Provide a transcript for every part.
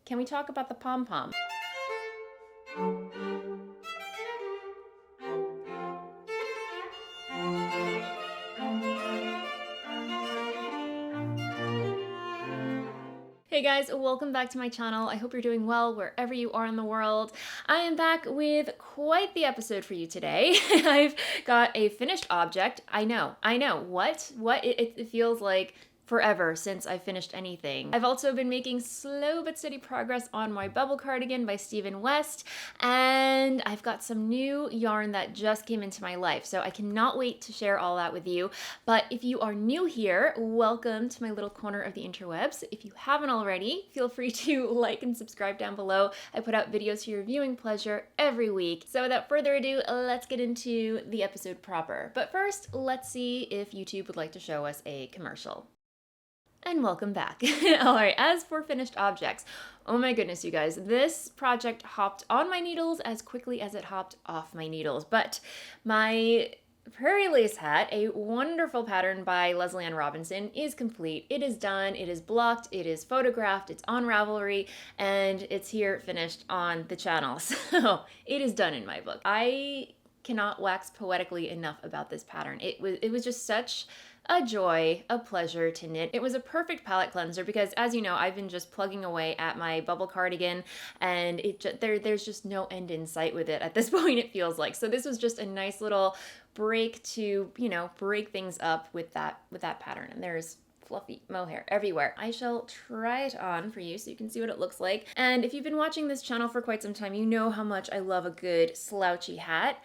Can we talk about the pom-pom? Hey guys, welcome back to my channel. I hope you're doing well wherever you are in the world. I am back with quite the episode for you today. I've got a finished object. I know. What? It feels like forever since I finished anything. I've also been making slow but steady progress on my Bubble Cardigan by Stephen West, and I've got some new yarn that just came into my life, so I cannot wait to share all that with you. But if you are new here, welcome to my little corner of the interwebs. If you haven't already, feel free to like and subscribe down below. I put out videos for your viewing pleasure every week. So without further ado, let's get into the episode proper. But first, let's see if YouTube would like to show us a commercial. And welcome back. All right, as for finished objects, oh my goodness, you guys, this project hopped on my needles as quickly as it hopped off my needles. But my Prairie Lace Hat, a wonderful pattern by Lesley and Robinson, is complete. It is done, it is blocked, it is photographed, it's on Ravelry, and it's here finished on the channel. So it is done in my book. I cannot wax poetically enough about this pattern. It was just such a joy, a pleasure to knit. It was a perfect palette cleanser because, as you know, I've been just plugging away at my Bubble Cardigan, and there's just no end in sight with it at this point, it feels like. So this was just a nice little break to, you know, break things up with that pattern. And there's fluffy mohair everywhere. I shall try it on for you so you can see what it looks like. And if you've been watching this channel for quite some time, you know how much I love a good slouchy hat.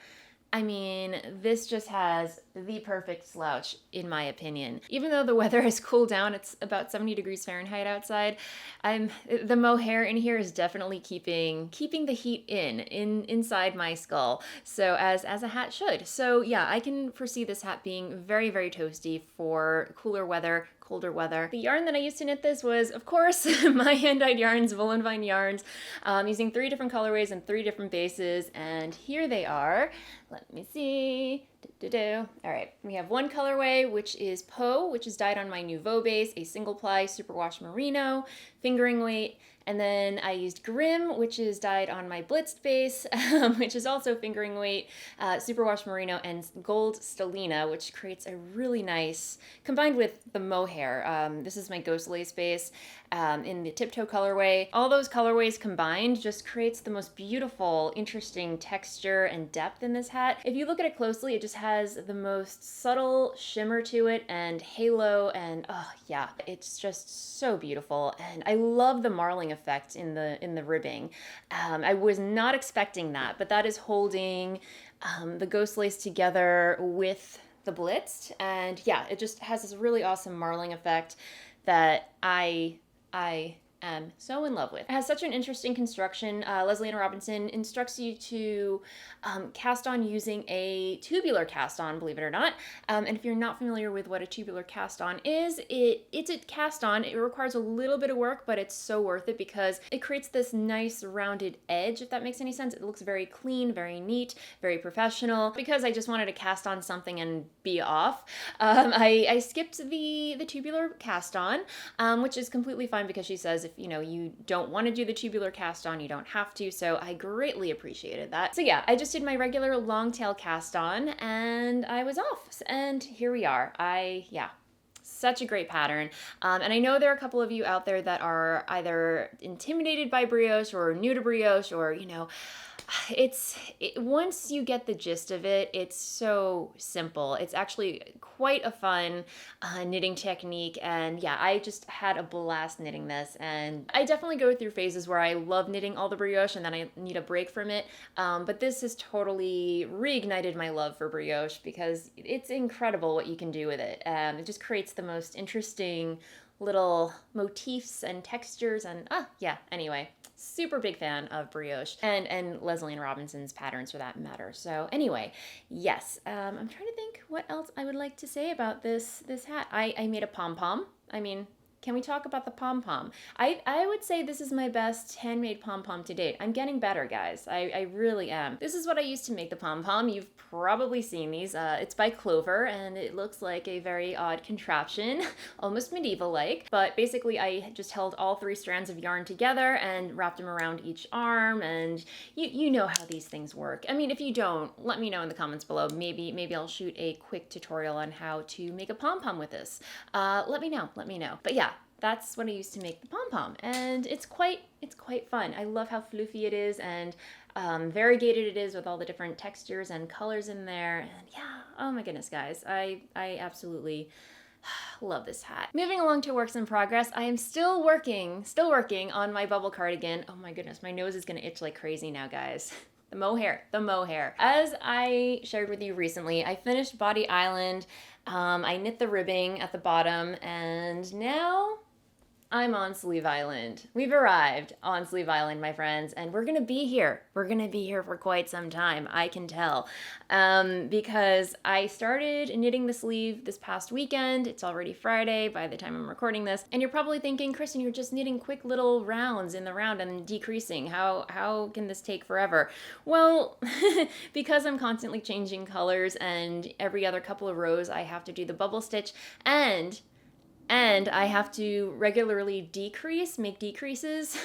I mean, this just has the perfect slouch, in my opinion. Even though the weather has cooled down, it's about 70 degrees Fahrenheit outside, the mohair in here is definitely keeping the heat inside my skull. So as a hat should. So yeah, I can foresee this hat being very, very toasty for cooler weather, colder weather. The yarn that I used to knit this was, of course, my hand-dyed yarns, Woolen Vine yarns, using 3 different colorways and 3 different bases, and here they are. Let me see. All right, we have one colorway, which is Po, which is dyed on my Nouveau base, a single ply Superwash merino, fingering weight. And then I used Grim, which is dyed on my Blitzed base, which is also fingering weight, Superwash merino, and gold stellina, which creates a really nice, combined with the mohair. This is my Ghost Lace base in the Tiptoe colorway. All those colorways combined just creates the most beautiful, interesting texture and depth in this hat. If you look at it closely, it just has the most subtle shimmer to it and halo, and oh yeah, it's just so beautiful. And I love the marling effect in the ribbing. I was not expecting that, but that is holding the Ghost Lace together with the Blitzed, and yeah, it just has this really awesome marling effect that I am so in love with. It has such an interesting construction. Lesley and Robinson instructs you to cast on using a tubular cast on, believe it or not. And if you're not familiar with what a tubular cast on is, it's a cast on. It requires a little bit of work, but it's so worth it because it creates this nice rounded edge, if that makes any sense. It looks very clean, very neat, very professional. Because I just wanted to cast on something and be off, I skipped the tubular cast on, which is completely fine because she says if you know you don't want to do the tubular cast on, you don't have to, so I greatly appreciated that. So yeah, I just did my regular long tail cast on and I was off, and here we are. Yeah, such a great pattern. And I know there are a couple of you out there that are either intimidated by brioche or new to brioche, or you know, once you get the gist of it, it's so simple. It's actually quite a fun knitting technique, and yeah, I just had a blast knitting this. And I definitely go through phases where I love knitting all the brioche and then I need a break from it, but this has totally reignited my love for brioche because it's incredible what you can do with it. It just creates the most interesting little motifs and textures, and yeah, anyway, super big fan of brioche and Lesley and Robinson's patterns for that matter. So anyway, yes, I'm trying to think what else I would like to say about this hat. I made a pom-pom. I mean, can we talk about the pom-pom? I would say this is my best handmade pom-pom to date. I'm getting better, guys. I really am. This is what I used to make the pom-pom. You've probably seen these. It's by Clover, and it looks like a very odd contraption, almost medieval-like. But basically, I just held all 3 strands of yarn together and wrapped them around each arm, and you know how these things work. I mean, if you don't, let me know in the comments below. Maybe I'll shoot a quick tutorial on how to make a pom-pom with this. Let me know. But yeah, that's what I used to make the pom-pom, and it's quite fun. I love how floofy it is, and variegated it is with all the different textures and colors in there. And yeah, oh my goodness, guys, I absolutely love this hat. Moving along to works in progress, I am still working on my bubble cardigan. Oh my goodness, my nose is gonna itch like crazy now, guys. The mohair. As I shared with you recently, I finished Body Island. I knit the ribbing at the bottom, and now I'm on Sleeve Island. We've arrived on Sleeve Island, my friends, and we're gonna be here. We're gonna be here for quite some time, I can tell. Because I started knitting the sleeve this past weekend. It's already Friday by the time I'm recording this. And you're probably thinking, Kristen, you're just knitting quick little rounds in the round and decreasing. How can this take forever? Well, because I'm constantly changing colors, and every other couple of rows I have to do the bubble stitch, and I have to regularly make decreases.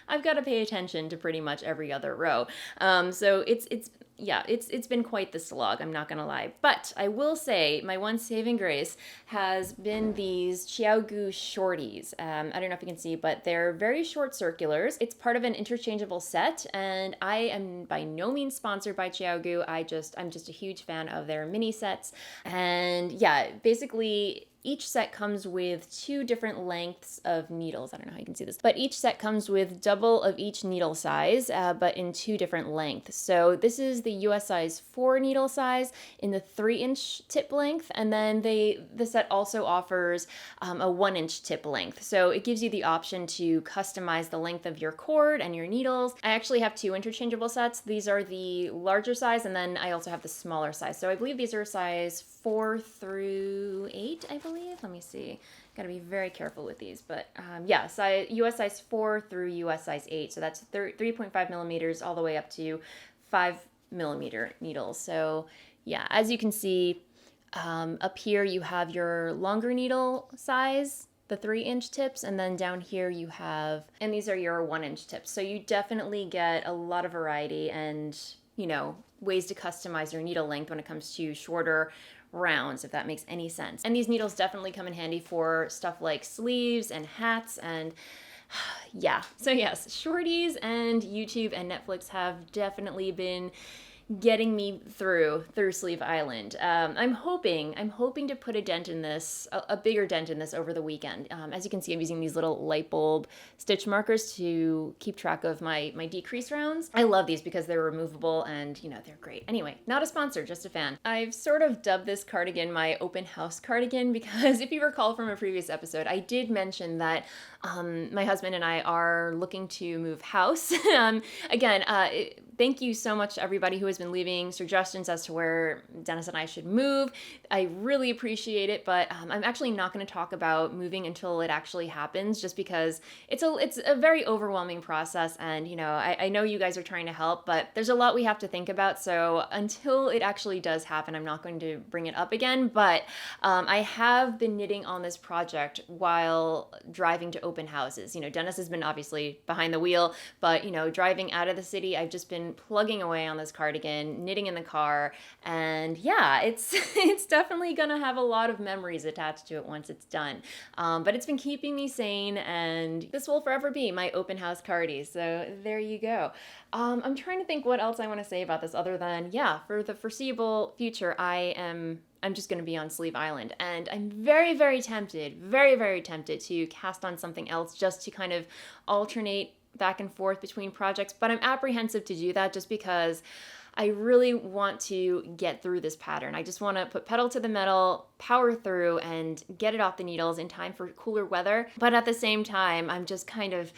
I've got to pay attention to pretty much every other row. So it's been quite the slog, I'm not gonna lie. But I will say my one saving grace has been these ChiaoGoo Shorties. I don't know if you can see, but they're very short circulars. It's part of an interchangeable set, and I am by no means sponsored by ChiaoGoo. I'm just a huge fan of their mini sets. And yeah, basically each set comes with 2 different lengths of needles. I don't know how you can see this, but each set comes with double of each needle size, but in 2 different lengths. So this is the US size 4 needle size in the 3-inch tip length, and then the set also offers a 1-inch tip length. So it gives you the option to customize the length of your cord and your needles. I actually have 2 interchangeable sets. These are the larger size, and then I also have the smaller size. So I believe these are size 4 through 8, I believe. Let me see. Got to be very careful with these, but yeah, US size 4 through US size 8. So that's 3.5 millimeters all the way up to 5 millimeter needles. So yeah, as you can see, up here you have your longer needle size, the 3-inch tips, and then down here you have, and these are your 1-inch tips. So you definitely get a lot of variety and, you know, ways to customize your needle length when it comes to shorter rounds, if that makes any sense. And these needles definitely come in handy for stuff like sleeves and hats, and yeah. So yes, Shorties and YouTube and Netflix have definitely been getting me through Sleeve Island. I'm hoping to put a dent in this, a bigger dent in this over the weekend. As you can see, I'm using these little light bulb stitch markers to keep track of my decrease rounds. I love these because they're removable and, you know, they're great. Anyway, not a sponsor, just a fan. I've sort of dubbed this cardigan my open house cardigan because if you recall from a previous episode, I did mention that my husband and I are looking to move house. Thank you so much to everybody who has been leaving suggestions as to where Dennis and I should move. I really appreciate it, but I'm actually not going to talk about moving until it actually happens, just because it's a very overwhelming process, and you know, I know you guys are trying to help, but there's a lot we have to think about. So until it actually does happen, I'm not going to bring it up again. But I have been knitting on this project while driving to open houses. You know, Dennis has been obviously behind the wheel, but you know, driving out of the city, I've just been plugging away on this cardigan, knitting in the car, and yeah, it's definitely gonna have a lot of memories attached to it once it's done. But it's been keeping me sane, and this will forever be my open house cardi. So there you go. I'm trying to think what else I want to say about this other than, yeah, for the foreseeable future, I'm just going to be on Sleeve Island, and I'm very, very tempted to cast on something else just to kind of alternate back and forth between projects, but I'm apprehensive to do that just because I really want to get through this pattern. I just want to put pedal to the metal, power through, and get it off the needles in time for cooler weather. But at the same time, I'm just kind of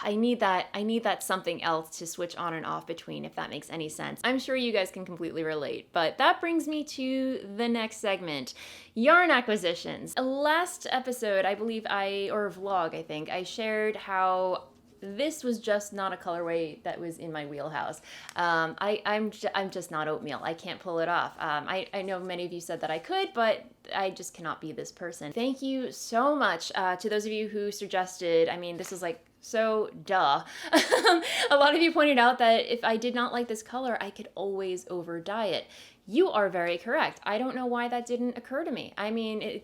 I need that something else to switch on and off between, if that makes any sense. I'm sure you guys can completely relate, but that brings me to the next segment, yarn acquisitions. Last episode, I believe or vlog, I think, I shared how this was just not a colorway that was in my wheelhouse. I'm just not oatmeal. I can't pull it off. I know many of you said that I could, but I just cannot be this person. Thank you so much to those of you who suggested, I mean, this is like, so duh. A lot of you pointed out that if I did not like this color, I could always over dye it. You are very correct. I don't know why that didn't occur to me. I mean,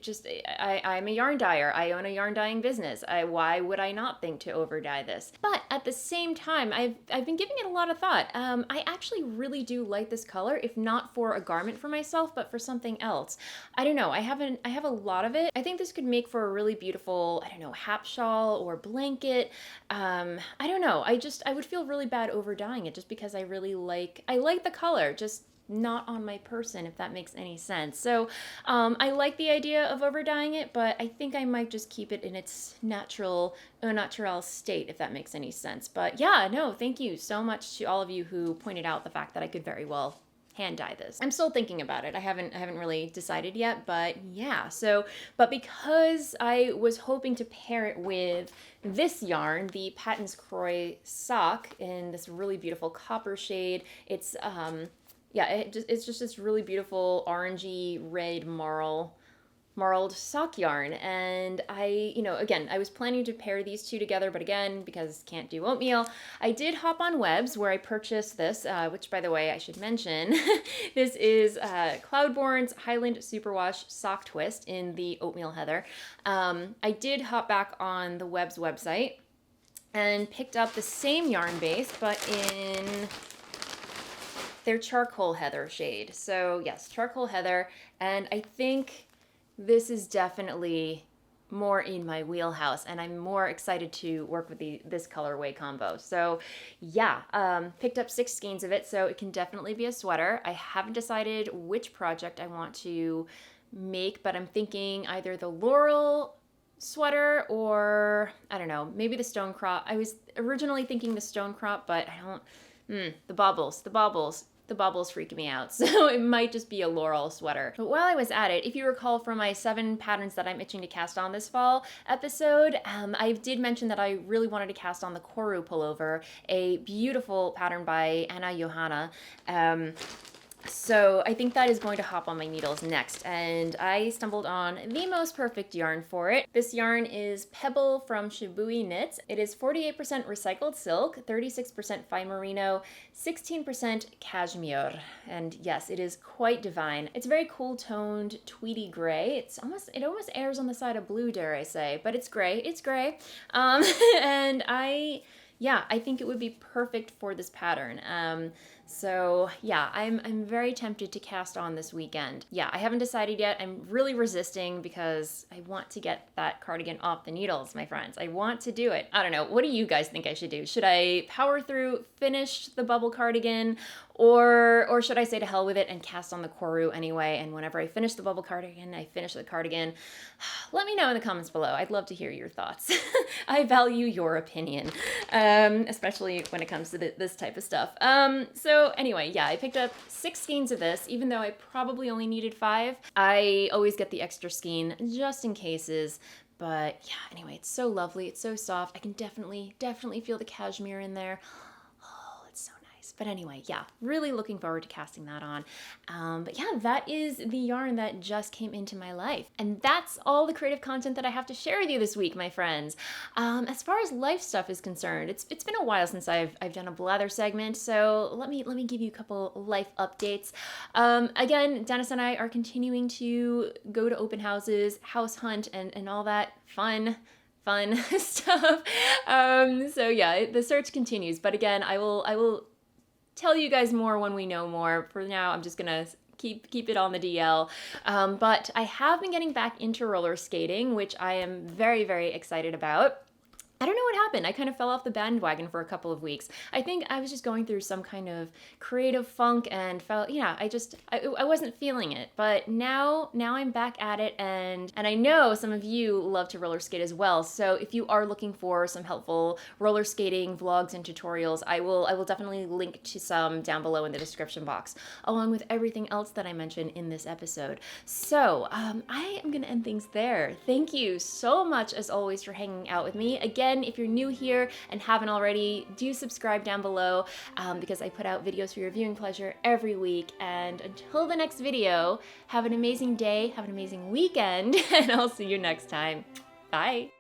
I'm a yarn dyer. I own a yarn dyeing business. Why would I not think to over dye this? But at the same time, I've been giving it a lot of thought. I actually really do like this color, if not for a garment for myself, but for something else. I don't know. I have a lot of it. I think this could make for a really beautiful, I don't know, hap shawl or blanket. I don't know. I would feel really bad over dyeing it just because I like the color, just not on my person, if that makes any sense. So I like the idea of over dyeing it, but I think I might just keep it in its natural state, if that makes any sense. But yeah, no, thank you so much to all of you who pointed out the fact that I could very well hand dye this. I'm still thinking about it. I haven't really decided yet, but yeah. But because I was hoping to pair it with this yarn, the Patton's Croix sock in this really beautiful copper shade, it's it's just this really beautiful orangey red marled sock yarn. And I was planning to pair these two together, but again, because can't do oatmeal, I did hop on Webs where I purchased this, which by the way, I should mention, this is Cloudborn's Highland Superwash sock twist in the oatmeal heather. I did hop back on the Webs website and picked up the same yarn base, but in their charcoal heather shade. So yes, charcoal heather, and I think this is definitely more in my wheelhouse, and I'm more excited to work with this colorway combo. So yeah, picked up 6 skeins of it, so it can definitely be a sweater. I haven't decided which project I want to make, but I'm thinking either the Laurel sweater or, I don't know, maybe the stone crop. I was originally thinking the stone crop, but I don't, the baubles freak me out, so it might just be a Laurel sweater. But while I was at it, if you recall from my 7 patterns that I'm itching to cast on this fall episode, I did mention that I really wanted to cast on the Koru pullover, a beautiful pattern by Johanna. So I think that is going to hop on my needles next, and I stumbled on the most perfect yarn for it. This yarn is Pebble from Shibui Knits. It is 48% recycled silk, 36% fine merino, 16% cashmere, and yes, it is quite divine. It's very cool toned, tweedy gray. It almost airs on the side of blue, dare I say, but it's gray. It's gray, and I think it would be perfect for this pattern. So yeah, I'm very tempted to cast on this weekend. Yeah, I haven't decided yet. I'm really resisting because I want to get that cardigan off the needles, my friends. I want to do it. I don't know. What do you guys think I should do? Should I power through, finish the bubble cardigan, or should I say to hell with it and cast on the Koru anyway? And whenever I finish the bubble cardigan, I finish the cardigan. Let me know in the comments below. I'd love to hear your thoughts. I value your opinion, especially when it comes to this type of stuff. So anyway, yeah, I picked up 6 skeins of this, even though I probably only needed 5. I always get the extra skein just in cases. But yeah, anyway, it's so lovely. It's so soft. I can definitely feel the cashmere in there. But anyway, yeah, really looking forward to casting that on. But yeah, that is the yarn that just came into my life. And that's all the creative content that I have to share with you this week, my friends. As far as life stuff is concerned, it's been a while since I've done a blather segment, so let me give you a couple life updates. Again, Dennis and I are continuing to go to open houses, house hunt, and all that fun stuff. So yeah, the search continues. But again, I will tell you guys more when we know more. For now, I'm just gonna keep it on the DL. But I have been getting back into roller skating, which I am very, very excited about. I don't know what happened. I kind of fell off the bandwagon for a couple of weeks. I think I was just going through some kind of creative funk and felt, yeah, I wasn't feeling it. But now I'm back at it, and I know some of you love to roller skate as well. So if you are looking for some helpful roller skating vlogs and tutorials, I will definitely link to some down below in the description box, along with everything else that I mentioned in this episode. So I am gonna end things there. Thank you so much as always for hanging out with me. Again, if you're new here and haven't already, do subscribe down below because I put out videos for your viewing pleasure every week. And until the next video, have an amazing day, have an amazing weekend, and I'll see you next time. Bye.